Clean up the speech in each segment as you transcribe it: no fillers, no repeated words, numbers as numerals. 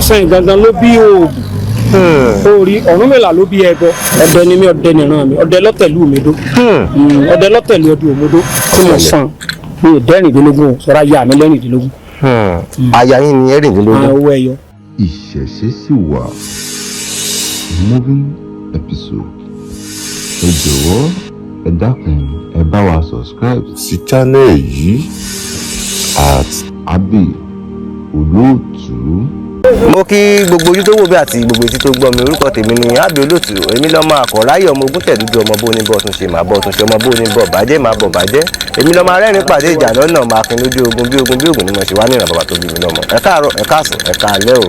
ọ̀sán gangan ló bí oògùn orí Ọ̀rúnmìlà ló bí ẹbọ ọdẹ ni mí ọdẹ nìran mi ọdẹ lọ́tẹ̀lú òmedó ọdẹ lọ́tẹ̀lú ọdẹ òmedó tí mo sàn mi ìdẹ́rìndínlógún sọ́ra ya mi lẹ́rìndínlógún. aya yín ni ẹ̀rìndínlógún. owó ẹyọ. Ìṣẹ̀ṣe sì wà moving episode. Ẹ jọ̀wọ́ ẹ dákun ẹ bá wa subscribe sí channel yìí @Abbey Olóòtú. mo kí gbogbo ojú tó wò bí àti gbogbo etí tó gbọ́ mi, orúkọ tèmi ni Abbey Olóòtú. èmi lọ́mọ àkọ́ráyè ọmọ ogun tẹ̀dúdú ọmọ bó ní bọ́ tún ṣe máa bọ́ tún ṣe ọmọ bó ní bọ́ bàjẹ́ máa bọ̀ bàjẹ́. èmi lọ́mọ arẹ́rìn pàdé ìjà lọ́nà máa kin lójú ogun bí ogun ni mo ṣe wá níran bàbá tó bí mi lọ́mọ. ẹ káàárọ̀ ẹ káàsán ẹ káalẹ́ o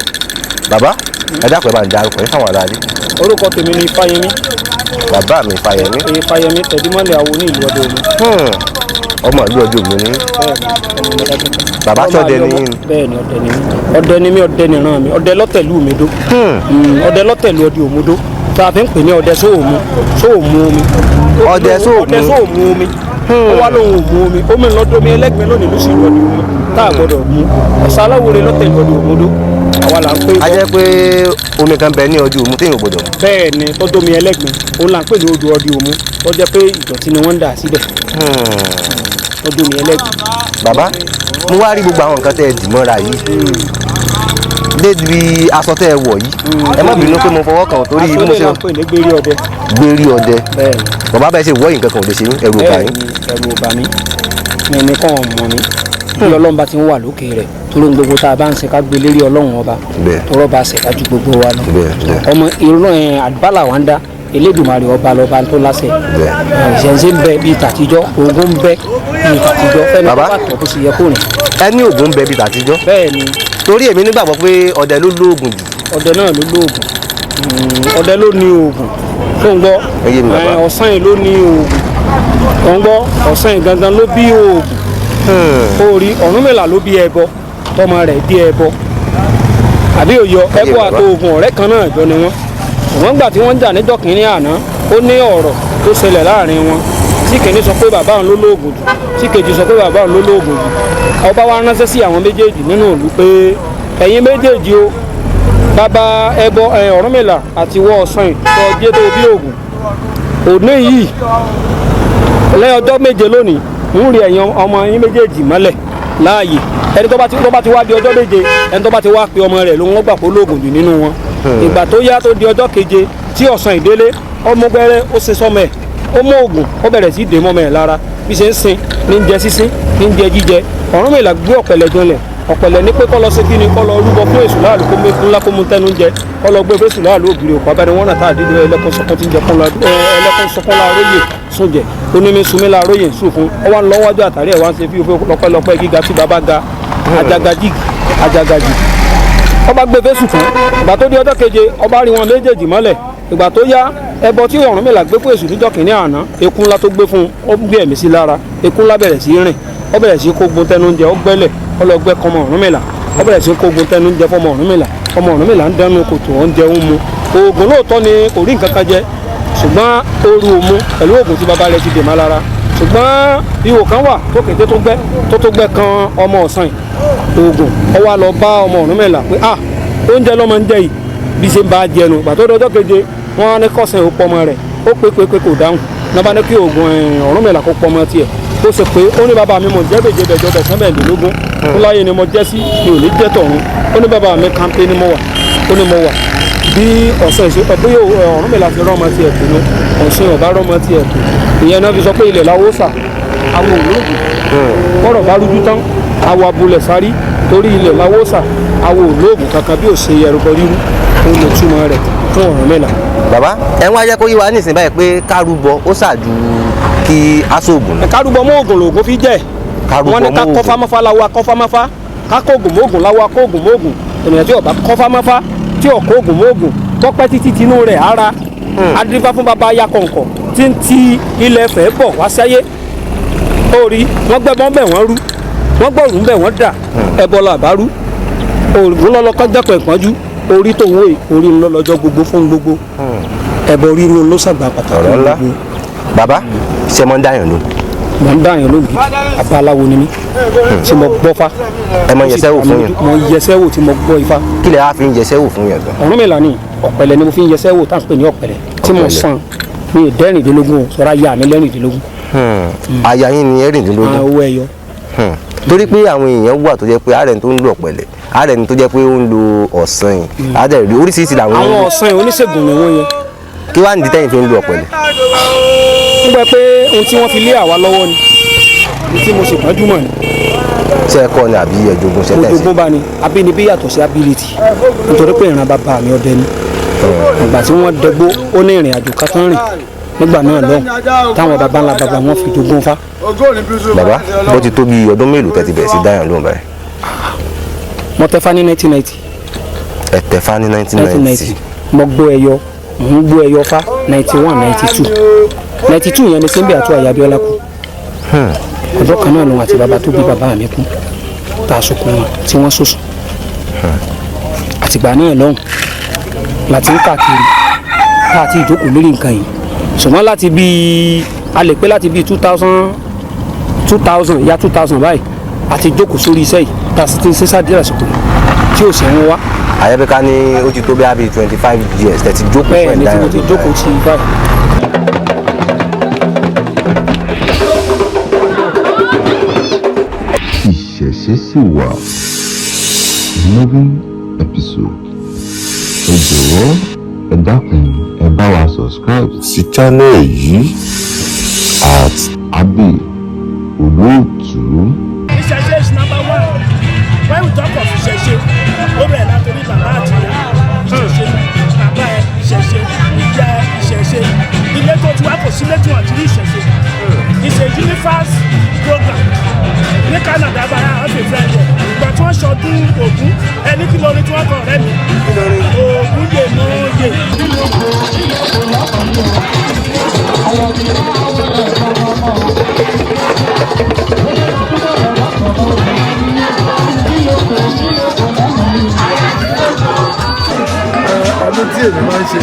bàbá ẹ dákun ẹ bá ń darúkọ yín fáwọn aráàlú. orúkọ tèmi ni Fáyẹmí. bàbá mi Fáyẹmí. Fáyẹmí tẹ̀dúmọ́lẹ̀ àwo ní ìlú ọdẹ omi. ọmọ ìlú ọdẹ omi ni. bàbá sọdẹ ni yín. bẹ́ẹ̀ni ọdẹ ni mí ọdẹ nìran mi ọdẹ lọ́tẹ̀lú òmedó ọdẹ lọ́tẹ̀lú ọdẹ òmedó tá a fi ń pè ní ọdẹ sóòmù omi. ọdẹ sóòmù omi ó wá lóhun òmù omi omi ńlọdọmi ẹlẹgbẹ lónìí ló sì lọ ọdẹ omi tá a gbọ́dọ̀ mú ọ̀sán aláwòrè lọ́tẹ̀lú ọdẹ òmedó àwa là ń pè. a jẹ́ pé omi kan bẹ ní ọdẹ òmu téèyàn gbọ́dọ̀. bẹ́ẹ̀ni tọdọmi ẹlẹgbẹ òun là ń pè ní odò ọdẹ òmu tó jẹ́ pé ìdọ̀tí ni wọ́n ń dà síbẹ̀ ọdọmi ẹlẹgbẹ. bàbá mo wá rí gbogbo àwọn nǹkan tẹ́ ẹ dì mọ́ra yìí débi aṣọ tẹ́ ẹ wọ̀ yìí ẹ má bínú pé mo fọwọ́ kàn torí mo ṣe gbérí ọdẹ. gbérí ọdẹ bàbá bẹ́ẹ̀ ṣe wọ́ yìí nǹkan kan ò lè ṣe yín ẹ̀rù ọba yín. ẹ̀rù ọba mi ẹnì kan mọ̀ mi bí ọlọ́run bá ti ń wà lókè rẹ̀ torí gbogbo tá a bá ń ṣe ká gbé lérí ọlọ́run ọba tọrọ bá ṣe kájú gbogbo wa lọ ọmọ ìrún àdúbàlà wa ń dá Elédùmarè ọba lọba tó láṣẹ ìṣẹ̀ǹṣẹ̀ ń bẹ bíi tàtijọ́ ogun ń bẹ bíi tàtijọ́ fẹ́ni tó bá tọ̀ tó sì yẹ kó rìn. ẹni oògùn ń bẹ bíi tàtijọ́. bẹ́ẹ̀ni. torí èmi nígbàgbọ́ pé ọdẹ ló lóògùn jù. ọdẹ náà ló lóògùn ọdẹ ló ní oògùn tó ń gbọ́ ọ̀sán yìí ló ní oògùn tó ń gbọ́ ọ̀sán yìí gangan ló bí oògùn orí Ọ̀rúnmìlà ló bí ẹbọ tọmọ rẹ̀ bí ẹbọ àbí òyọ ẹbọ àti oògùn ọ̀rẹ́ kan náà jọ ni wọ́n wọ́n gbà tí wọ́n ń jà níjọ́ kìíní àná ó ní ọ̀rọ̀ tó ṣẹlẹ̀ láàrin wọn tí kìíní sọ pé bàbá òun ló lóògùn jù tí kejì sọ pé bàbá òun ló lóògùn jù ọba wa ránṣẹ́ sí àwọn méjèèjì nínú ìlú pé ẹ̀yin méjèèjì o bàbá ẹbọ Ọ̀rúnmìlà àti wọ́ ọ̀sán ìtọ́ jẹ́ tó bí ògùn òní yìí lẹ́yìn ọjọ́ méje lónìí ń rí ẹ̀yin ọmọ yín méjèèjì mọ́lẹ̀ láàyè ẹni tó bá ti wá di ọjọ́ méje ẹni tó bá ti wá pe ọmọ rẹ̀ ló ń gbà pé lóògùn jù nínú wọn ìgbà tó yá tó di ọjọ́ keje tí ọ̀sán ìdélé ọmọ gbẹ́rẹ́ ó sin sọmọ ẹ̀ ó mú oògùn ó bẹ̀rẹ̀ sí dè mọ́mọ ẹ̀ lára bí ṣe ń sin ní jẹ sísín ní jẹ jíjẹ Ọ̀rúnmìlà gbé ọ̀pẹ̀lẹ̀ jọlẹ̀ ọ̀pẹ̀lẹ̀ ní pé kọ́ lọ sí kíni kọ́ lọ rúbọ fún èṣù láàlú kó mẹ́kún ńlá kó mú tẹ́nu jẹ kọ́ lọ gbé fésù láàlú ògiri òkú abẹ́rẹ́ wọn náà dídú ẹlẹ́kùn sọkún tí ń jẹ ẹlẹ́kùn sọkún láàróyè sún jẹ onímí sunmí láàróyè sùn fún ọwọ́ ń lọ́wọ́jú àtàrí ẹ̀ wá ń ṣe bí lọ́pẹ́lọpẹ́ gíga tí baba ga ajagajì ọba gbé fésù fún ìgbà tó di ọjọ́ keje ọba rí wọn méjèèjì mọ́lẹ̀ ìgbà tó yá ẹbọ tí Ọ̀rúnmìlà gbé fún èṣù níjọ́ kìíní àná eku ńlá tó gbé fún ó gbé ẹ̀mí sí lára eku ńlá bẹ̀rẹ̀ sí rìn ó bẹ̀rẹ̀ sí kógun tẹnu oúnjẹ ó gbẹ́lẹ̀ ó lọ gbẹ́ kọmọ Ọ̀rúnmìlà ó bẹ̀rẹ̀ sí kógun tẹnu oúnjẹ fọmọ Ọ̀rúnmìlà ọmọ Ọ̀rúnmìlà ń dẹnu kòtò oúnjẹ ń mu oògùn lóòótọ́ ni kò rí nǹkan kan jẹ ṣùgbọ́n ooru òmu pẹ̀lú oògùn tí baba rẹ̀ ti dè má lára ṣùgbọ́n ihò kan wà tó kété tó gbẹ́ kan ọmọ ọ̀sán yìí oògùn ó wá lọ bá ọmọ Ọ̀rúnmìlà pé oúnjẹ lọ́mọ ń jẹ yìí bí ṣe ń bá a jẹnu ìgbà tó dọjọ́ keje wọ́n á ní kọ́sẹ̀ ó pọ̀ ọmọ rẹ̀ ó pé kò dáhùn náà bá ní kí oògùn Ọ̀rúnmìlà kó pọ̀ ọmọ tiẹ̀ ó ṣe pé ó ní bàbá mi mọ̀ jẹ́ bèjẹ́ bẹ̀jọ bẹ̀sán bẹ̀ẹ́dínlógún ó láyé ni mo jẹ́ sí mi ò ní jẹ́ tọ̀run ó ní bàbá mi kàńpé ni mo wà ó ní mo wà bí ọ̀sán ìṣe bí Ọ̀rúnmìlà fi rọ́mọ tiẹ̀ tó ní ọ̀sán ọ̀bá rọ́mọ tiẹ̀ tó ìyẹn náà fi sọ pé ilẹ̀ làwọ̀ sà àwọn òlóògùn bọ́rọ̀ bá rújú tán àwọn abúlẹ̀ sárí torí ilẹ̀ làwọ̀ sà àwọn òlóògùn kankan bí ò ṣe ẹrùbọ rírú òun lè túmọ̀ rẹ̀ fún Ọ̀rúnmìlà. bàbá ẹ̀ ń wá jẹ́ kó yí wa nísìnyí báyìí pé kárúbọ ó ṣáájú kí aṣoògùn. kárúbọ mọ́ oògùn lòògùn fi jẹ́ wọ́n ní ká kọ́fá mọ́fá láwa kọ́fá mọ́fá ká kóògùn mọ́ògùn láwa kóògùn mọ́ògùn ènìyàn tí ó bá kọ́fá mọ́fá tí ó kóògùn mọ́ògùn tọ́pẹ́ títí tinú rẹ̀ ara adífá fún baba ya kọ̀ǹkọ̀ tí ń ti ilẹ̀ Ifẹ̀ bọ̀ wá sáyé orí wọ́n gbẹ́bọ́n bẹ̀ wọ́n rú wọ́n gbọ́rùn bẹ̀ wọ́n dà ẹbọ làbárú òògùn lọ́lọ́kọ́ jẹ́pọ̀ ìpọ́njú orí tó ń wò orí ńlọ́lọ́jọ́ gbogbo fún gbogbo ẹbọ rírun ló ṣàgbà pàtàkì gbogbo. bàbá ṣe mọ́ ń dáyàn ni. mo ń dá àyàn lóògì babaláwo ni mí tí mo gbọ́ fá. ẹ mọ yẹsẹ́ wò fún yẹn. mo yẹsẹ́ wò tí mo gbọ́ ifá. kí lè á fi ń yẹsẹ́ wò fún yẹn gan. Ọ̀rúnmìlà ni ọ̀pẹ̀lẹ̀ ni mo fi ń yẹsẹ́ wò tá à ń pè ní ọ̀pẹ̀lẹ̀ tí mo san ní ìdẹ́rìndínlógún sọ́ra ya mi lẹ́rìndínlógún. aya yín ni ẹ̀rìndínlógún. owó ẹyọ. torí pé àwọn èèyàn wà tó jẹ́ pé ààrẹ tó ń lo ọ̀pẹ̀lẹ̀ ààrẹ tó jẹ́ pé ó ń lo ọ̀sán yìí ààrẹ rí oríṣiríṣi làwọn. àwọn ọ̀sán yìí oníṣègùn ni wọ́n yẹn. kí wàá nìdí tẹ́yìn fi ń lo ọ̀pẹ̀lẹ̀. nígbà pé ohun tí wọ́n fi lé àwa lọ́wọ́ ni ní tí mo sì gbọ́njú mọ̀ ni. ṣé ẹ kọ́ ni àbí ẹ̀jọ̀gùn ṣe tẹ̀sí. ojoogun bá ní abínibí yàtọ̀ sí ability nítorí pé ìran bàbá mi ọdẹ ni ìgbà tí wọ́n dẹgbó ó ní ìrìn àjò kan tán rìn nígbà náà lọ́hùn táwọn baba ńlá baba wọn fi jogún fá. bàbá bó ti tó bí ọdún mélòó tẹ́ ti bẹ̀rẹ̀ sí dáyàn lóhùn báyìí. mo tẹfá ní 1990. ẹ tẹfá ní 1990. mo gbọ́ ẹyọ mo ń gbọ́ ẹyọ fá 91 92 yẹn ni Símbì àti Àyàbíọ́lá kú. ọjọ́ kan náà lòun àti bàbá tó bí bàbá mi kú tá a sọkún wọn tí wọ́n sọ̀sọ̀. àtìgbà náà lọ́hùn láti ń káàkiri káàtì ìjókòó lórí nǹkan yìí ṣùgbọ́n láti bí a lè pé láti bí 2000 ya 2000 báyìí àti jókòó sórí iṣẹ́ yìí tá a sì ti ń ṣe sáà àsìkò tí ò sì ń wá. Àyàbíká ní ó ti tó bí i 25 years tẹ́ ti jókòó fún bẹ́ẹ̀ ni tí mo ti jókòó sí báyìí. Ìṣẹ̀ṣe sì wà moving episode. Ẹ jọ̀wọ́ ẹ dákun ẹ bá wa subscribe sí channel yìí at Abbey Olóòtú. Ìṣẹ̀ṣe is number one. When we talk of ìṣẹ̀ṣe, ó bẹ̀rẹ̀ látòrí bàbá àti ìyá ìṣẹ̀ṣe, bàbá ẹ̀ ìṣẹ̀ṣe, ìyá ẹ̀ ìṣẹ̀ṣe. Ilé tó ti wá kò sí ilé tí wọ́n ti rí ìṣẹ̀ṣe. It's a universe program. Ní Canada báyà wọ́n fi fẹ́ yẹ. Ìgbà tí wọ́n ṣọdún Ògún, ẹni kí lórí tí wọ́n kọ̀ rẹ́ mi. Ògún yè mọ́ yè. Ọdún tí èmi máa ń ṣe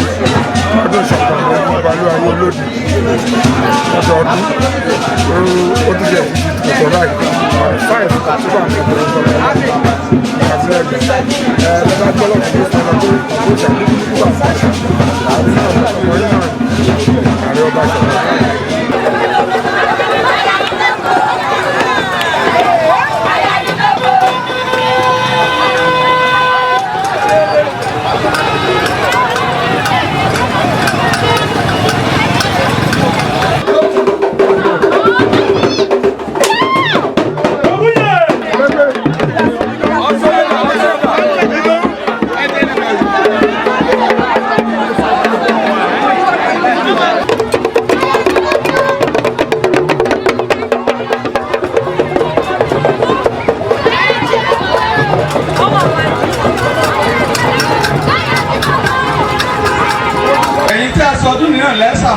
ọdún ṣọ̀kan ọmọ balú ayé olóde ọdọọdún ó ti jẹ́ ìtòkò báyìí 5 October àti ẹgbẹ̀rún àti ẹgbẹ̀rún lọ́dá gbọ́lọ̀ tó sọ lọ pé ó ṣàlùkù nígbà àti náà ọmọ yìí náà ààrẹ ọba ṣọ̀kan.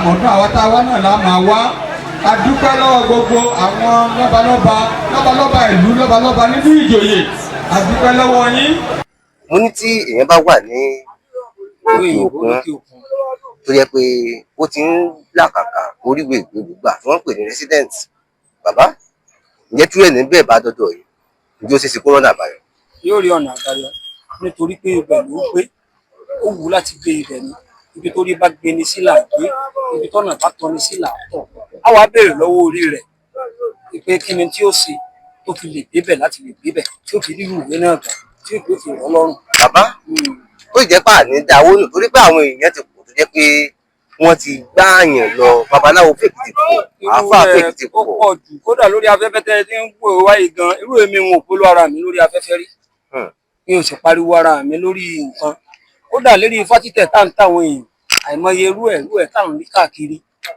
àmọ́dún àwa tá a wá náà la máa wá a dúpẹ́ lọ́wọ́ gbogbo àwọn lọ́balọ́ba ìlú lọ́balọ́ba nínú ìjòyè a dúpẹ́ lọ́wọ́ yín. mo ní tí èèyàn bá wà ní òkè òkun tó yẹ pé ó ti ń làkàkà oríwèé gbogbo tí wọ́n ń pè ní resident bàbá ǹjẹ́ túrẹ̀ níbẹ̀ bá dọ́dọ̀ yìí ǹjẹ́ ó ṣe é ṣe kó rọ́nà àbáyọ. yóò rí ọ̀nà àbáyọ nítorí pé ibẹ̀ ló gbé ó wù láti gbé ibẹ̀ ni ibi tó rí bá gbé ni sí là gbé ibi tọ́nà bá tọ́ ni sí là tọ̀ á wàá béèrè lọ́wọ́ orí rẹ̀ pé kí ni tí ó ṣe tó fi lè débẹ̀ láti lè débẹ̀ tí ó fi rírù ìwé náà gbà tí ó fi rọ́ lọ́rùn. bàbá ó jẹ́ pà ní dáwó nù torí pé àwọn èèyàn ti pọ̀ tó jẹ́ pé wọ́n ti gbáàyàn lọ babaláwo fèkì ti pọ̀ àáfàá fèkì ti pọ̀. ó pọ̀ jù kódà lórí afẹ́fẹ́ tẹ́ tí ń wò wáyé gan irú èmi wọn ò polówó ara mi lórí afẹ́fẹ́ rí mi ò sì pariwo ara mi lórí nǹkan kódà lérí ifá títẹ̀ tá à ń táwọn èèyàn àìmọye irú ẹ̀ tá à ń rí káàkiri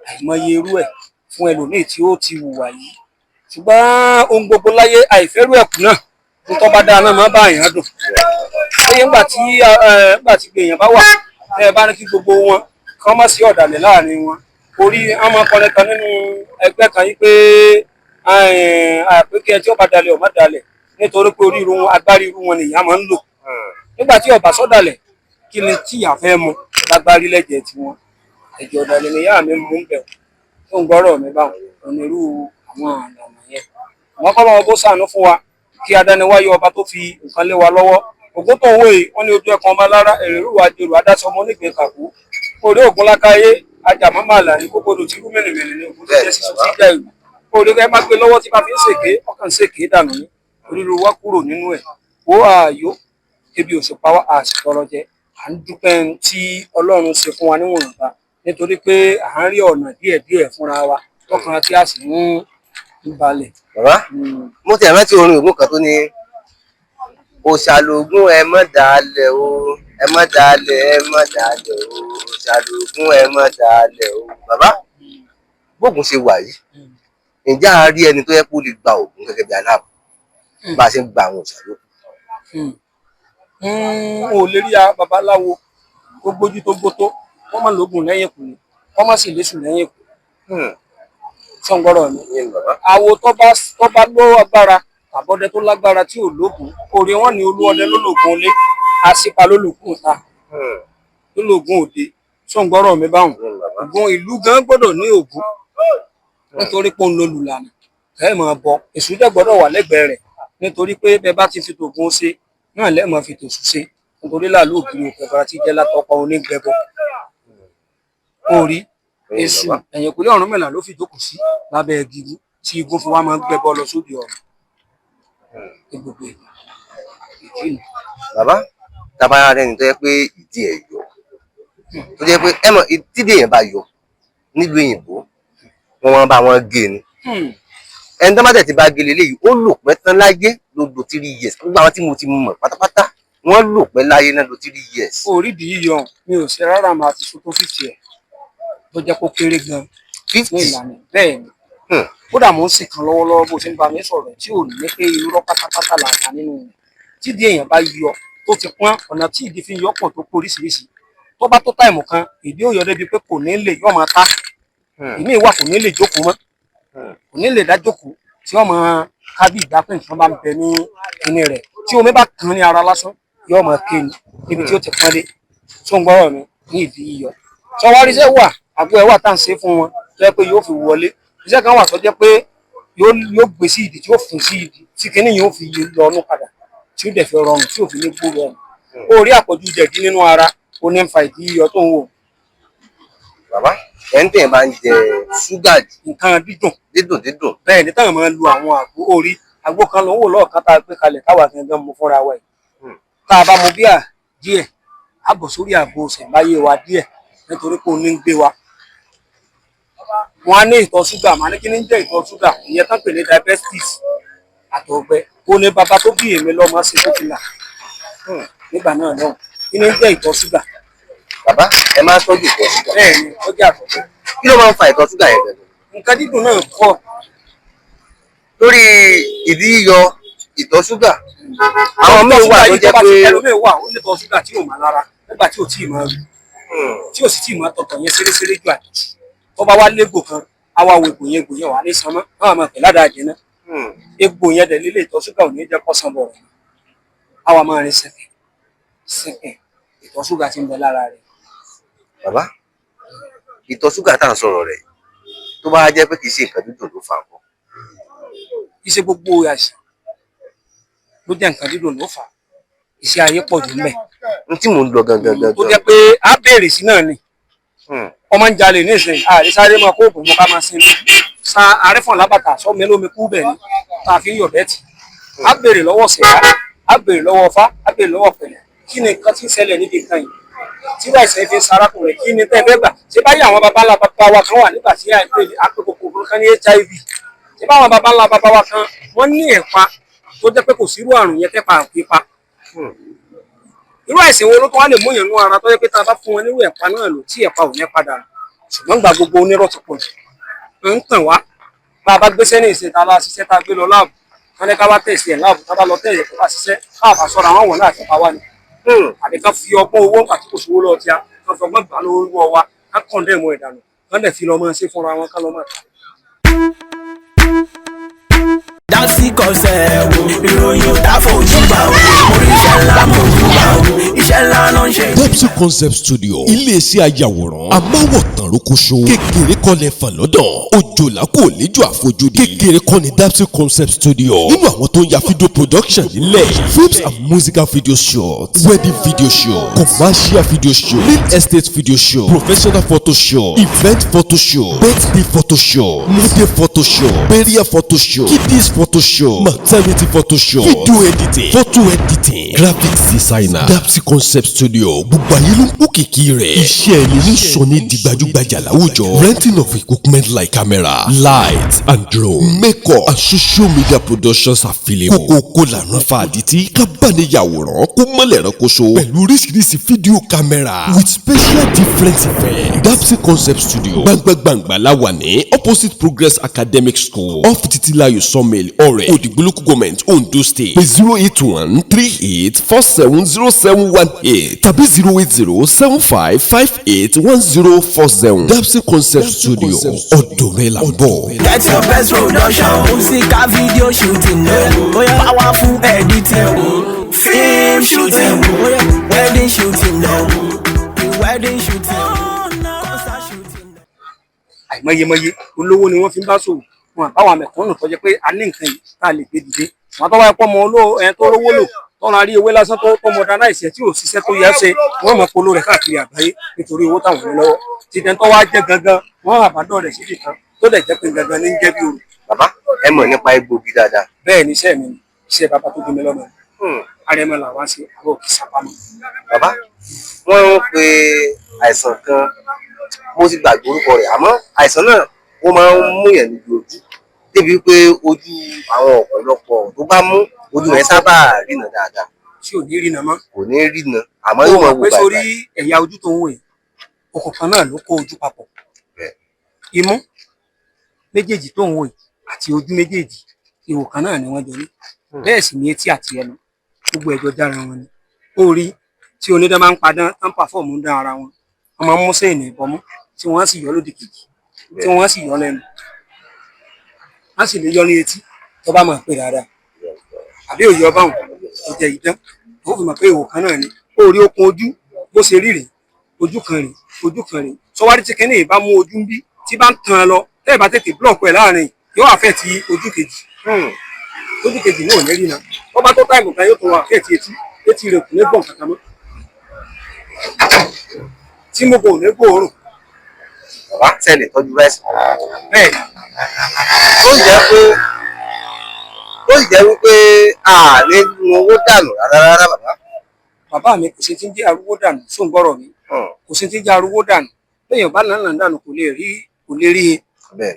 àìmọye irú ẹ̀ fún ẹlòmíì tí ó ti hùwà yìí ṣùgbọ́n ohun gbogbo láyé àìfẹ́rù ẹ̀kú náà nítorí bá dáa náà máa bá èèyàn dùn lẹ́yìn nígbà tí èèyàn bá wà ẹ bá ní kí gbogbo wọn kán má sí ọ̀dàlẹ̀ láàrin wọn orí ọmọ ọkùnrin kan nínú ẹgbẹ́ kan yìí pé àpékè tí ó bá dalẹ̀ ọ̀ má dalẹ̀ nítorí pé orí irú wọn agbárí irú wọn nìyá máa ń lò nígbà tí ọba sọ̀dàlẹ̀ kí ni tíyà fẹ́ mu lágbárí lẹ́jẹ̀ẹ́ tiwọn ẹ̀jẹ̀ ọ̀dàlẹ̀ nìyá mi mú bẹ̀ tó ń gbọ́rọ̀ mi báwọn onírú àwọn àlànà yẹn wọn kọ́ lọ́wọ́ bó ṣàánú fún wa kí adániwáyé ọba tó fi nǹkan lé wa lọ́wọ́ ògún tó ń wòye wọn ní ojú ẹ̀kan ọba lára èrèrú wa jèrò adásọ ọmọ onígbìn kàkú orí ògún lákàáyé ajàmọ́màlà ní kókòdò tí irú mẹ́rìnmẹ́rìn ní ògún tó jẹ́ sísun tí jẹ́ ìlú orí ẹ má gbé lọ́wọ́ tí bá fi ń ṣèké ọkàn ṣèké dànù ní oríru wa kúrò nínú ẹ̀ ó ààyò ebi òṣùpá wa àṣìtọrọ jẹ à ń dúpẹ́ tí Ọlọ́run ṣe fún wa níwọ̀nba nítorí pé à ń rí ọ̀nà díẹ̀díẹ̀ fúnra wa tọkàn tí a sì ń balẹ̀. bàbá mo ti rántí orin Ògún kan tó ní òṣàlógún ẹ mọ́ dàálẹ̀ o ẹ mọ́ dàálẹ̀ ẹ mọ́ dàálẹ̀ o òṣàlógún ẹ mọ́ dàálẹ̀ o. bàbá bóògùn ṣe wà yìí ǹjẹ́ a rí ẹni tó yẹ kó lè gba Ògún gẹ́gẹ́ bí aláàbò bá a ṣe ń gba àwọn òṣàlógún. o lè rí babaláwo tó gbójú tó gbótó wọ́n má lóògùn lẹ́yìn kù ni wọ́n má sì léṣù lẹ́yìn kù. sọ̀ngbọ́rọ̀ mi àwo tó bá ló agbára àbọ̀dẹ tó lágbára tí ò lóògùn orí wọn ni olúọdẹ lólògùn ilé àṣìpa lólògùn ta lólògùn òde sọ̀ngbọ́rọ̀ mi báwọn ògùn ìlú gan gbọ́dọ̀ ní ògùn nítorí pé òun ló lùlànà ẹ máa bọ èṣù dẹ̀ gbọ́dọ̀ wà lẹ́gbẹ̀ẹ́ rẹ̀ nítorí pé bẹ bá ti fi tògùn ṣe náà lẹ́ẹ̀mọ́ fi tòṣù ṣe nítorí láàlú ògiri òkèfara tí jẹ́ látọ̀pọ̀ onígbẹ̀bọ orí èṣù ẹ̀yìnkùlé Ọ̀rúnmìlà ló fi jókòó sí lábẹ́ igi tí igun fi wá máa ń gbẹ́bọ lọ sóde ọ̀run ní gbogbo ìkíni. bàbá tabara rẹ ni tó yẹ pé ìdí ẹ yọ tó jẹ́ pé ẹ mọ̀ tídé yẹn bá yọ nílùú òyìnbó wọn bá wọn gé ni ẹni tó bá tẹ̀ ti bá gé leléyìí ó lò pẹ́ tán láyé ló lo 3 years gbogbo àwọn tí mo ti mọ̀ pátápátá wọ́n lò pẹ́ láyé náà lo 3 years. orídìí yíyọ mi ò ṣe rárá máa fi so tó 50 ẹ̀ tó jẹ́ kó kéré gan-an ní ìlànà bẹ́ẹ̀ ni kódà mò ń sì kan lọ́wọ́lọ́wọ́ bó ṣe ń bá mi sọ̀rọ̀ tí ò ní pé irọ́ pátápátá là ta nínú rẹ̀ tí ìdí èèyàn bá yọ tó ti pọ́n ọ̀nà tí ìdí fi yọ pọ̀ tó kó oríṣiríṣi tó bá tó táìmù kan ìdí ò yọ débi pé kò ní lè yọ máa ta ìmí ìwà kò ní lè jókòó mọ́ kò ní lè dá jókòó tí wọ́n máa kábí ìgbà pé nǹkan bá ń bẹ ní ẹni rẹ̀ tí omi bá kàn ní ara lásán yóò máa ké ni níbi tí ó ti pọ́n dé tó ń gbọ́rọ̀ mi ní ìdí yíyọ sọwárí iṣẹ́ wà àgbo ẹ̀ wà tá à ń ṣe fún wọn tó jẹ́ pé yóò fi wọlé iṣẹ́ kan wà tó jẹ́ pé yóò gbé sí ìdí tí ó fún sí ìdí tí kinní yóò fi lọ ọ̀nù padà tí ó dẹ̀ fi rọrùn tí ò fi ní gbó rọrùn ó rí àpọ̀jù jẹ̀dí nínú ara ó ní ń fa ìdí yíyọ tó ń wò. bàbá ẹ̀ńtẹ̀ máa ń jẹ ṣúgà nǹkan dídùn bẹ́ẹ̀ ni táwọn máa ń lu àwọn àgbo orí àgbo kan ló ń wò lọ́ọ̀kan tá a gbé kalẹ̀ káwa gangan mu fúnra wa yìí tá a bá mu bíà díẹ̀ á bọ̀ sórí àgbo ṣẹ̀ǹbáyé wa díẹ̀ nítorí pé ó ní ń gbé wa wọn á ní ìtọ̀ ṣúgà máa ní kí ní jẹ́ ìtọ̀ ṣúgà ìyẹn tán pè ní diabetes àtọ̀gbẹ ó ní bàbá tó bí èmi lọ́mọ ṣe tó fi là nígbà náà náà kí ní jẹ́ ìtọ̀ ṣúgà. bàbá ẹ máa ń tọ́jú ìtọ̀ ṣúgà. bẹ́ẹ̀ ni ó jẹ́ àtọ̀gbẹ. kí ló máa ń fa ìtọ̀ ṣúgà yẹn bẹ̀rẹ̀. nǹkan dídùn náà pọ̀. lórí ìdí yíyọ ìtọ̀ ṣúgà àwọn míì wà tó jẹ́ pé ẹlòmíì wà ó ní ìtọ̀ ṣúgà tí ò máa lára nígbà tí ò tí ì máa rí tí ò sì tí ì máa tọ̀tọ̀ yẹn ṣeréṣeré ju àdìsí tó bá wá légbò kan àwa wo egbò yẹn wà ní sanmọ́ àwọn máa pè ládàá jẹ náà egbò yẹn dẹ̀ lílé ìtọ̀ ṣúgà ò ní jẹ́ kọ́sán bọ̀ rẹ̀ àwa máa rin sẹ̀kẹ̀ ìtọ̀ ṣúgà ti ń bẹ lára rẹ̀. bàbá ìtọ̀ ṣúgà tá à ń sọ̀rọ̀ rẹ̀ tó bá jẹ́ pé kì í ṣe nǹkan dídùn ló fà nǹkan. kì í ṣe gbogbo àìsàn ló jẹ́ nǹkan dídùn ló fà iṣẹ́ ayé pọ̀ jù mẹ́. n tí mò ń lọ gangan. tó jẹ́ pé á béèrè sí náà ni ọmọ ń jalè ní ìsìn àrísáré máa kó òògùn mọ́ ká máa sin sa àrífọ̀n lábàtà sọ mélòó kú bẹ̀ ni tá a fi ń yọ̀ bẹ́ẹ̀tì á béèrè lọ́wọ́ sẹ̀dá á béèrè lọ́wọ́ ọfá á béèrè lọ́wọ́ pẹ̀lẹ́ kí ni nǹkan tí ń ṣẹlẹ̀ níbi nǹkan yìí tí wàá ìṣẹ́ fi ń sarákùnrin kí ni tẹ́ ẹ fẹ́ gbà ṣé báyìí àwọn baba ńlá baba wa kan wà nígbà tí àpèkòkò kan ní HIV ṣé báwọn baba ńlá baba wa kan wọ́n ní ẹ̀pa tó jẹ́ pé kò sírú àrùn yẹn tẹ́pa àpépa irú àìsàn wo ló tó wá lè mú èèyàn nú ara tó jẹ́ pé tá a bá fún wọn nírú ẹ̀pa náà lò tí ẹ̀pa ò ní padà ṣùgbọ́n gba gbogbo onírọ̀ tó pọ̀ jù ń tàn wá bá a bá gbéṣẹ́ ní ìṣe tá a bá ṣiṣẹ́ tá a gbé lọ láàbù wọn ní ká bá tẹ̀sí ẹ̀ láàbù tá a bá lọ tẹ̀sí ẹ̀ tó bá ṣiṣẹ́ káàbà sọ̀rọ̀ àwọn wọ̀n náà ti pa wá ni àbí ká fi ọgbọ́n owó nǹkan tí kò sówó lọ́ọ́ tíá ká fi ọgbọ́n gbà lówó wa ká kàn dẹ́ mọ́ ìdànù ká dẹ̀ fi lọ́ mọ́ ṣe fúnra wọn ká lọ́ mọ́ ta. Dásí kọsẹ̀ wo ìròyìn ò dáfọ̀ ojú bá wo oríṣẹ́ ńlá mo tún gbà ó iṣẹ́ ńlá ló ń ṣe. Dapsy Concept Studio iléeṣẹ́ ayàwòrán amáwòtán rókòṣó kékeré kọ́lẹ̀ fàlọ́dàn òjòlá kò léjò àfojúdi kékeré kọ́ ni Dapsy Concept Studio nínú àwọn tó ń ya video production nílẹ̀ films and musical video shots wedding video show commercial video show real estate video show professional photo show event photo show birthday photo show model photo show burial photo show kiddies photo show maternity photo show video editing photo editing graphics designer Dapsy Concept Studio gbogbo ayé ló ń kó kìkì rẹ̀ iṣẹ́ ẹni ní sọ ní di gbajúgbajà láwùjọ renting of equipment like camera light and drone makeup and social media productions available kókó lànà fàdítì kábàániyàwòrán kó mọ́lẹ̀ rẹ́kọ̀ṣọ́ pẹ̀lú oríṣiríṣi fídíò camera with special different effects Dapsy Concept Studio gbàngbàngbà la wà ní opposite Progress Academic School off Titilayo Sawmill Ọ̀rẹ́ Òdìgbòlùkù Government Ondo State pé 08138470718 tàbí 08075581047 Dapsy Concept Studio ọ̀dọ̀ rẹ̀ là ń bọ̀. Get your best production musical video shooting powerful editing film shooting wedding shooting wedding shooting concert shooting. àìmọyemọye olówó ni wọ́n fi ń bá ṣòwò wọn àbáwọn àmẹ̀kúnnù tó jẹ́ pé a ní nǹkan yìí tá a lè gbé dìde wọn tó bá pọ́ mọ ẹ̀ tó rówó lò tọ́ra rí ewé lásán tó modernize tí ò ṣiṣẹ́ tó yẹ ṣe wọ́n mọ̀ polo rẹ̀ káàkiri àgbáyé nítorí owó táwọn ní lọ́wọ́ títẹ̀ tó wá jẹ́ gangan wọ́n àbádọ́ rẹ̀ síbi kan tó dẹ̀ jẹ́ pé gangan ní jẹ́ bí oru. bàbá ẹ mọ̀ nípa egbògi dáadáa. bẹ́ẹ̀ ni iṣẹ́ mi iṣẹ́ bàbá tó gbé mi lọ́mọ arẹmọ làwa ṣe àwọn òkè sápamọ́. bàbá wọ́n ń pe àìsàn kan mo ti gbàgbé orúkọ rẹ̀ àmọ́ àìsàn náà ó máa ń mú yẹn lójú ojú débi pé ojú àwọn ọ̀pọ̀lọpọ̀ tó bá mú ojú rẹ̀ sábà rìnà dáadáa. tí ò ní rìnà mọ́. kò ní rìnà àmọ́ yóò máa wò bàbá. pé sórí ẹ̀yà ojú tó ń wò yìí ọkọ̀ kan náà ló kó ojú papọ̀. imú méjèèjì tó ń wò yìí àti ojú méjèèjì ihò kan náà ni wọ́n jọ ní. bẹ́ẹ̀ sì ni etí àti ẹnu gbogbo ẹ̀jọ̀ dára wọn ni. orí tí onídàá máa ń padán tán pàfọ́ọ̀mù ń dá ara wọn wọ́n máa ń mú sẹ́yìn ìbọmú tí wọ́n sì yọ lódì kejì tí wọ́n sì yọ lẹ́nu wọ́n sì lè yọ ní etí tó bá máa pè dáadáa àbí òye ọba òun tó jẹ ìdán ó fi mọ̀ pé ihò kan náà ni orí okun ojú bó ṣe rí rèé ojú kan rèé ojú kan rèé sọwárí tí kẹ́ni ìbá mú ojú ń bí tí bá ń tan lọ tẹ́ẹ̀ bá tètè blọọkù ẹ̀ láàrin yóò àfẹ́ ti ojú kejì ojú kejì náà ò ní rí na wọ́n bá tó táìmù kan yóò tó wọn àfẹ́ ti etí rẹ̀ kò ní gbọ̀n kankan mọ́ tí mo kò ní gbòòrùn. bàbá tẹ̀lé tọ́jú rẹ́sì. bẹ́ẹ̀ ó sì jẹ́ wípé ààrẹ nu owó dànù rárá bàbá. bàbá mi kò sí ti ń jẹ́ arúgbó dànù sóun gbọ́rọ̀ mi kò sí ti ń jẹ́ arúgbó dànù lẹ́yìn ọba náà dànù kò lè rí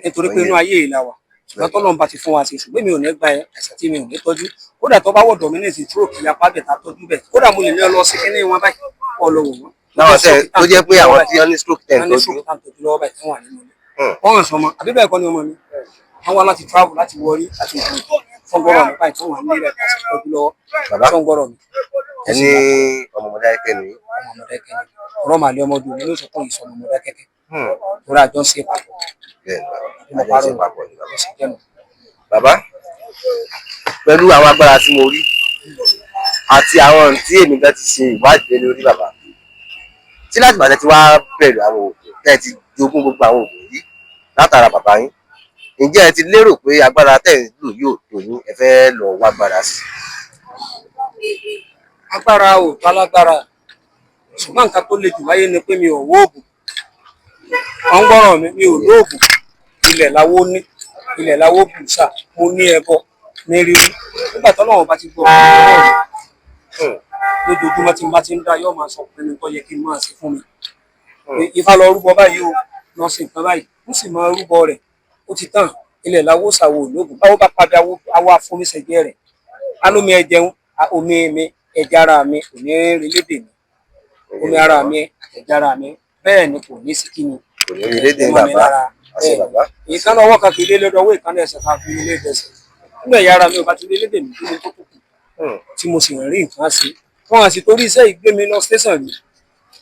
nítorí pé inú ayé ìlà wà ṣùgbọ́n tọ́lọ́run bá ti fún wa sí ṣùgbọ́n mi ò ní gba ẹ̀sẹ̀ tí mi ò ní tọ́jú kódà tó bá wọ̀ dominate stroke apá bẹ̀ tá tọ́jú bẹ̀ kódà mo lè ní ọ lọ sí kíní wọn báyìí ọlọ́wọ́ wọn. láwọn tẹ tó jẹ́ pé àwọn tí wọ́n ní stroke tẹ̀ ń tọ́jú lọ́wọ́ báyìí fún wa nínú ilé wọ́n hàn sọmọ àbí bẹ́ẹ̀ kọ́ ni ọmọ mi wọ́n wá láti travel láti wọrí láti ìlú fọ́ngbọ́rọ̀ mi báyìí tó wà ní ilẹ̀ pàṣẹ tọ́jú lọ́wọ́ fọ́ngbọ́rọ̀ mi. ẹni ọmọọmọdé kẹ́kẹ́ ni. ọmọọmọdé kẹ́kẹ́ ọ̀rọ̀ màlẹ́ ọmọdé òní ló sọ fún ìsọ ọmọọmọdé kẹ́kẹ́ torí àjọ ń ṣe papọ̀. bàbá pẹ̀lú àwọn agbára tí mo rí àti àwọn tí èmi gan ti ṣe ìwádìí lórí bàbá tí láti bàtẹ́ tí wàá bẹ̀rẹ̀ àwọn òògùn tẹ́ ẹ ti jogún gbogbo àwọn òògùn yìí látara bàbá yín ǹjẹ́ ẹ ti lérò pé agbára tẹ́ ẹ ń lò yóò tó yín ẹ fẹ́ lọ wá agbára sí. agbára ò tó alágbára ṣùgbọ́n nǹkan tó le jù láyé ni pé mi ò wó oògùn wọ́n gbọ́rọ̀ mi ò lóògùn ilẹ̀ láwó ní ilẹ̀ láwó bùsà mo ní ẹbọ ní rírí nígbà tó náà bá ti gbọ́ lójoojúmọ́ tí n bá ti ń dá yóò máa sọ pé ní tó yẹ kí n máa ṣe fún mi Ifá lọ rúbọ báyìí o lọ sí nǹkan báyìí ó sì máa rúbọ rẹ̀ ó ti tàn ilẹ̀ láwó ṣàwò lóògùn báwo bá padà awọ afúnisẹ̀jẹ̀ rẹ̀ alómi ẹ̀jẹun omi mi ẹ̀jẹ̀ ara mi kò ní relédè mi omi ara mi ẹ̀jẹ̀ ara mi bẹ́ẹ̀ ni kò ní sí kí ni kò ní relédè bàbá àṣẹ bàbá. ìkànnì ọwọ́ kan kì í lé lọ́dọ̀ owó ìkànnì ẹsẹ̀ kan kì í lé dẹsẹ̀ nígbà ẹ̀yà ara mi ò bá ti relédè mi kí ni tó kù tí mo sì rí nǹkan ṣe wọn àti torí iṣẹ́ ìgbé mi lọ station rí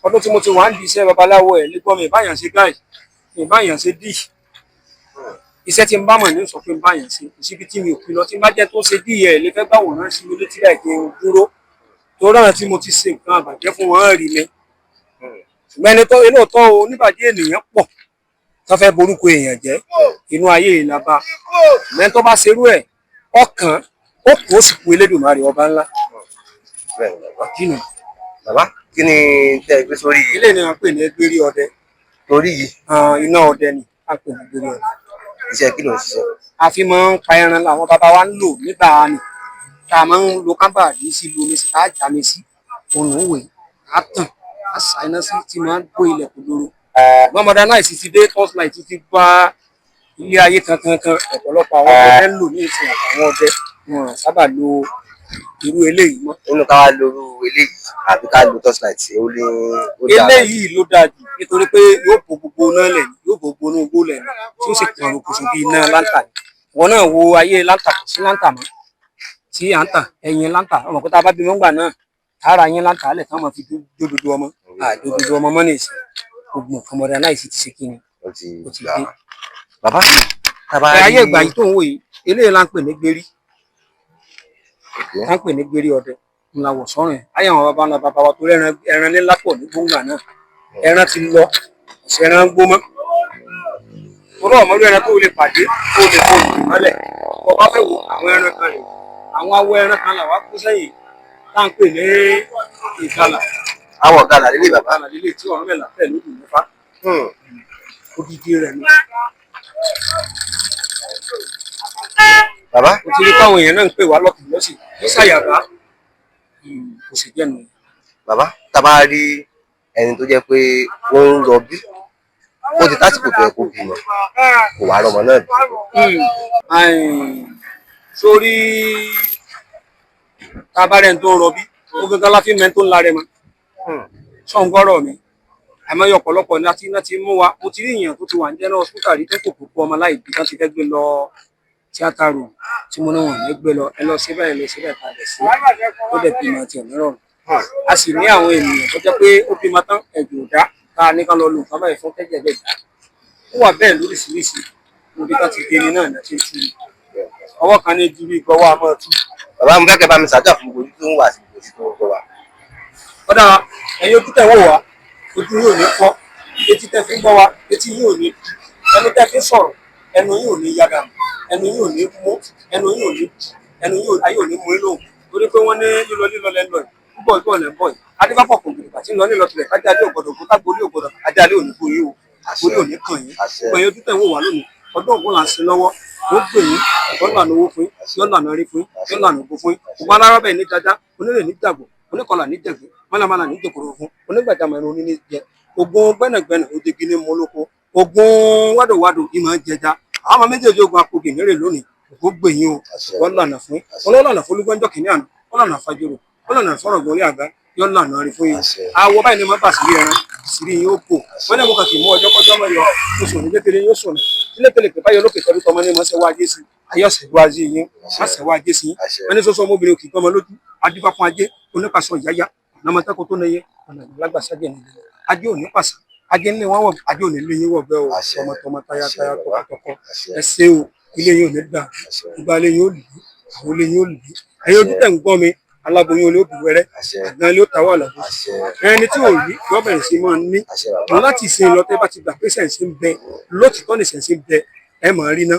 ọdún tí mo ti wà ń di iṣẹ́ babaláwo ẹ̀ lẹ́gbọ́n mi ìbáyàn ṣe gáì ìbáyàn ṣe dì iṣẹ́ tí n bá mọ̀ ní sọ pé n báyàn ṣe kò síbi tí mi ò pin lọ tí n bá jẹ́ tó ṣe dì ẹ̀ lè fẹ́ gbà wòrán sí mi létí láì kí n dúró tó ráhàn tí mo ti ṣe nǹkan àbàjẹ́ fún wọn rí mi ṣùgbọ́n ẹni tó inú ọ̀tọ̀ oníbàjẹ́ ènìyàn pọ̀ tó fẹ́ borúkọ èèyàn jẹ́ inú ayé ìlàbà mẹ́rin tó bá ṣerú ẹ̀ ọkàn ó kó sì kú Elédùmarè ọba ńlá. bàbá kí ni tẹ́ ẹ gbé sórí yìí. ilé ni wọ́n pè ní Egbérí Ọdẹ. torí yìí. iná ọdẹ ni a pè ní Egbérí Ọdẹ. iṣẹ́ kí ló ń ṣiṣẹ́. a fi máa ń pa ẹran làwọn bàbá wa ń lò nígbà ni tá a máa ń lo kábà yìí sí lu omi sí tá a já mi sí òun òwe á tàn á sa iná sí tí máa ń gbó ilẹ̀ kò lóró. mọ́mọ́dá náà sì ti dé torchlight ti bá ilé ayé kankan ọ̀pọ̀lọpọ̀ àwọn ọdẹ ń lò ní ìsìn àtàwọn ọdẹ wọn sábà lo irú eléyìí mọ́. nínú ká wá lóru eléyìí àbí ká lo torchlight ó lé ó dáa. eléyìí ló dáa jù nítorí pé yóò bo gbogbo iná lẹ̀ yóò bo gbogbo inú igbó lẹ̀ tí ó sì kàn ló kùsùn bí iná láńtà ni. wọn náà wo ayé láńtà kò sí láńtà mọ́ tí à ń tàn ẹyin láńtà ọmọ kó tá a bá bímọ ńgbà náà ara yín láńtà lẹ̀ táwọn fi dódodo ọmọ àdódodo ọmọ mọ́ nìyí gbogbo nǹkan mọ̀dà náà sì ti ṣe kí ni ó ti dé. bàbá tábà rí ayé ìgbà yìí tó ń wò yìí eléyìí là ń pè ní gbérí là ń pè ní Gbérí Ọdẹ ńlá wọ̀ sọ́run ẹ̀ ayé àwọn bàbá ńlá bàbá wa torí ẹran nílá pọ̀ ní gbóngbà náà ẹran ti lọ ọ̀sẹ̀ ẹran gbó mọ́ torí ọmọdé ẹran tó lè pàdé tó lè kó ìlú mọ́lẹ̀ bọ́ bá fẹ́ wo àwọn ẹran kan rẹ̀ àwọn awọ ẹran kan làwa kú sẹ́yìn tá à ń pè ní ìgalà. àwọ̀ gàlà lílé bàbá. gàlà lílé tí ọ̀rọ̀ mẹ́la fẹ́ lódì mẹ́fà odidi rẹ̀ ni. bàbá. mo ti rí káwọn èèyàn náà ń pè wá lọ́kùn lọ́sì ní sàyàbá kò sì jẹ́ nu. bàbá tábà rí ẹni tó jẹ́ pé ó ń rọbí ó ti tásìkò tó yẹ kó bímọ kò wá rọmọ náà bí. sórí tabarẹ̀ tó ń rọbí ó gángan láfi mẹ́ tó ń la rẹ̀ mọ́ sọ̀ǹgọ́rọ̀ mi àmọ́ yọ ọ̀pọ̀lọpọ̀ láti iná ti mú wa mo ti rí èèyàn tó ti wà ní jẹ́nà hospital rí tó kò kókó ọmọ láì bí tán ti fẹ́ gbé lọ tíátà room tí mo ní wọn ní gbé lọ ẹ lọ síbẹ̀ ẹ lọ síbẹ̀ padà sí ó dẹ̀ bímọ tiẹ̀ mìíràn a sì ní àwọn ènìyàn tó jẹ́ pé ó bímọ tán ẹ̀jẹ̀ ò dá tá a ní ká lọ lò nǹkan báyìí fún tẹ́jẹ̀ bẹ́ẹ̀ dá ó wà bẹ́ẹ̀ lóríṣiríṣi níbi tá ti gbé ni náà ní ti tú ọwọ́ kan ní ju bí gbọ́wọ́ àmọ́ tú. bàbá mi fẹ́ kẹ́ bá mi ṣàdúrà fún ojú tó ń wà sí ojú tó ń gbọ́ wa. ọ̀dà ẹ̀yin ojú tẹ̀ wọ̀ wá ojú yóò ní fọ́ etí tẹ́ fi gbọ́ wa etí yóò ní ẹnu tẹ́ fi sọ̀rọ̀ ẹnu yóò ní yàgà ẹnu yóò ní mú ẹnu yóò ní ẹnu yóò ní mú inú torí pé wọ́n ní lílọ lẹ́nu ẹ̀ púpọ̀ ìpọ̀ lẹ́ bọ̀ yìí adébápọ̀ kò gbèrè pàtí lọ nílọ tilẹ̀ kájà lé ògbọ́dọ̀ kó tágbólé ògbọ́dọ̀ kájà lé òní gbòye o àgbólé òní kàn yín gbẹ̀yìn ojú tẹ̀ wò wá lónìí ọdún ògùn là ń sin lọ́wọ́ ó gbè yín yọ́nà owó fún yín yọ́nà rí fún yín yọ́nà ògbó fún yín ògbó alára bẹ́ẹ̀ ní dada onílé ní dàgbò oníkọlà ní dẹ̀gbẹ́ mọ́nàmọ́nà ní jòkòrò fún onígbàjámọ̀ ẹ̀rọ oníní jẹ ogun gbẹ́nàgbẹ́nà òdegi ní mọ́lókó ogun wádòwádò ìmọ̀ jẹja àwọn ọmọ méjèèjì ogun apògì nírè lónìí ògbó gbè yín o wọ́n lànà fún yín ọlọ́lànà fún olúgbọ́njọ́ kìnìún àná wọ́n lànà fàjọrò wọ́n lànà fọ́rọ̀ gbọ́lé àgbá yọ́ lànà rí fún yín àwọ̀ báyìí ni wọ́n bà sírí ẹran sírí yín ó kò wọ́n náà wọ́n kàn kì í mú ọjọ́ kọjọ́ mọ́ yọ oṣù ní létele yóò sọ̀nà ilé tẹ̀lé pé báyọ̀ lókè tẹ́lú tọmọ ní mọ́ sẹ́wọ́ ajé sí ayọ́sẹ̀ wá sí yín sẹ́wọ́ ajé sí wọ́n ní sọ́sọ́ ọmọbìnrin òkè gbọ́mọ lójú adífá fún ajé onípasọ̀ ìyáyá ọ̀nàmọ́tẹ́kọ̀ tó nẹyẹ ọ̀nà ìlágbàsájẹ́ nílẹ̀ ajé òní pàṣẹ ajé ńlẹ̀ wọn wọ̀ ajé òní lé yín wọ̀ bẹ́ẹ̀ o tọmọtọmọ tayátayá tọkọtọkọ ẹ ṣé o ilé yín ò ní dà ìgbà ilé yín ò lè àwọn ilé yín ò lè ẹ̀yin ojú tẹ̀ ń gbọ́ mi aláboyún olóòbí wẹrẹ àgbọn ilé ó ta wà lọ́dún ẹni tí ò rí yọ bẹ̀rẹ̀ sí máa ní wọn láti ìsìn lọ tẹ́ bá ti gbà pé sẹ̀nsì ń bẹ lótìtọ́ ní sẹ̀nsì ń bẹ ẹ máa rí ná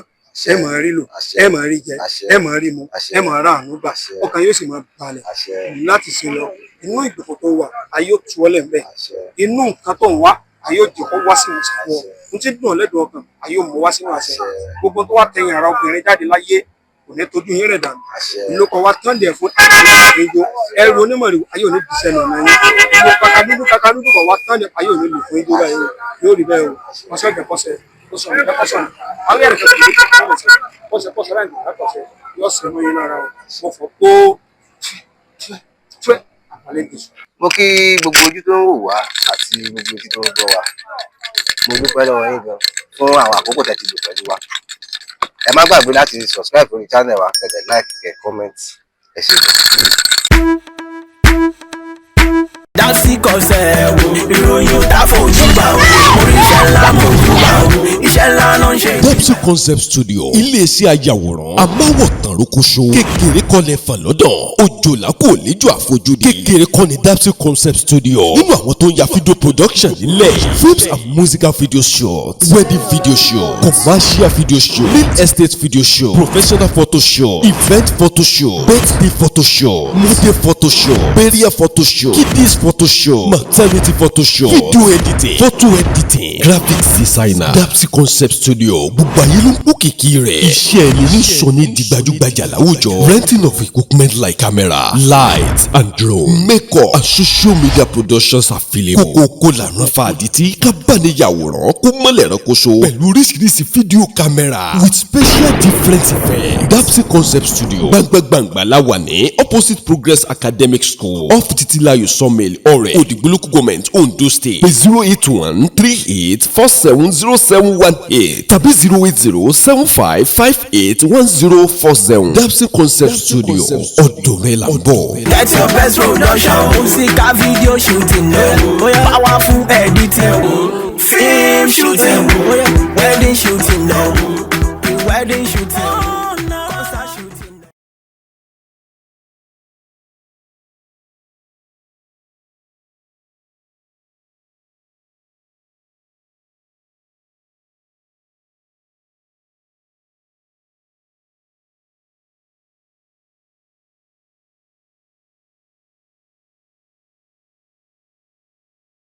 ẹ máa rí lò ẹ máa rí jẹ ẹ máa rí mu ẹ máa rà àánú gbà ọkàn yóò sì máa balẹ̀ láti ìsìn lọ inú ìgbèkùn tó wà ayé ó tu ọlẹ̀ ń bẹ̀ inú nǹkan tó ń wá ayé ó jẹ́ kó wá sínú ìsìnkú ọ n ti dùn ọ̀lẹ́dùn ọkàn ayé ó mú wá sínú àṣẹ gbogbo tó wà tẹ̀yìn ara obìnrin jáde láyé kò ní tójú yín rẹ̀ dànù ìlú kan wá tán dẹ̀ fún ìjọ ẹrù onímọ̀ rẹ̀ ayé ò ní dìṣẹ́ nà náà yín ìlú kakadúdú kan wá tán dẹ̀ ayé ò ní lò fún ìjọ báyìí yóò rí bẹ́ẹ̀ o ọ̀sẹ̀ ọ̀dẹ̀ kọ́sẹ̀ ó sọ ọ̀dẹ̀ kọ́sẹ̀ àwọn ẹ̀rẹ̀ kọ́sẹ̀ kọ́sẹ̀ láì dùn lákọ̀ọ́sẹ̀ yóò sẹ̀ mọ́ yín lára o mo fọ́ tó tíwẹ́ àpàlẹ́ gbèsè. mo kí gbogbo ojú tó ń wò wá àti gbogbo ojú tó ń gbọ́ wa mo dúpẹ́ lọ́wọ́ yín gan fún àwọn àkókò tẹ́ ti lò pẹ̀lú wa ẹ má gbàgbé láti subscribe lórí channel wa kẹ̀dẹ̀ like kẹ̀ comment ẹ ṣé gan. dásí kọsẹ̀ wo ìròyìn ò dá fojú bá o orí iṣẹ́ ńlá mo jù bá o iṣẹ́ ńlá náà Dapsy Concept Studio iléeṣẹ́ ayàwòrán amáwọ̀tán rókóṣó kékeré kọ́lẹ̀ fàlọ́dàn òjòlá kò léjò àfojúdi kékeré kọ́ni Dapsy Concept Studio nínú àwọn tó ń ya fídíò production nílẹ̀ films and musical video shots wedding video show commercial video show real estate video show professional photo show event photo show birthday photo show model photo show burial photo show kiddies photo show maternity photo show video editing photo editing graphics designer Dapsy Concept Studio gbogbo ayé ló ń kó kìkì rẹ̀ iṣẹ́ ẹni ní sọ ní di gbajúgbajà láwùjọ renting of equipment like camera light and drone makeup and social media productions available kókó lànà fàdítì kábàániyàwòrán kó mọ́lẹ̀ ránkoṣo pẹ̀lú oríṣiríṣi fídíò camera with special different effects Dapsy Concept Studio gbangbangba la wà ní opposite Progress Academic School off Titilayo Sawmill Ọ̀rẹ́ Òdìgbò Government Ondo State pé 08138470718 tàbí 08075581040 Dapsy Concept Studio ọ̀dọ̀ rẹ̀ là ń bọ̀. Get your best production, musical video shooting, powerful editing, film shooting, wedding shooting, wedding shooting.